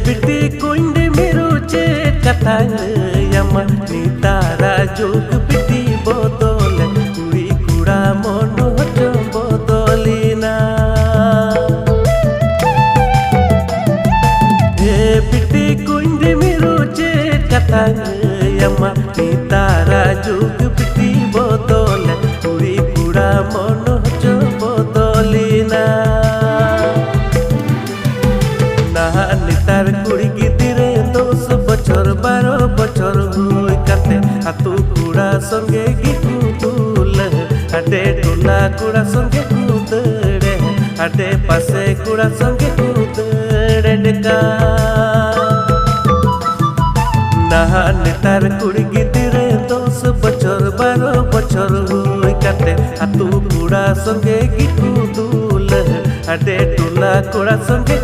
बिटी कुंडी मिरुचे कथांग यमा नितारा जुग बिटी बोदोले कुड़ी कुड़ा मोनो जो बोदोलीना बिटी कुंडी मिरुचे कथांग यमा नितारा जुग बिटी बोदोले कुड़ी कुड़ा मोनो जो बोदोलीना नितार कुड़ी गिदिरे 10 बछर 12 बछर हुई काते हाथू कुड़ा संगे गिकुदुल आडे टोला कुड़ा संगे कुदड़े आडे पासे कुड़ा संगे कुदड़े डेका नहा नितार कुड़ी गिदिरे 10 बछर 12 बछर हुई काते हाथू कुड़ा संगे गिकुदुल आडे टोला कुड़ा संगे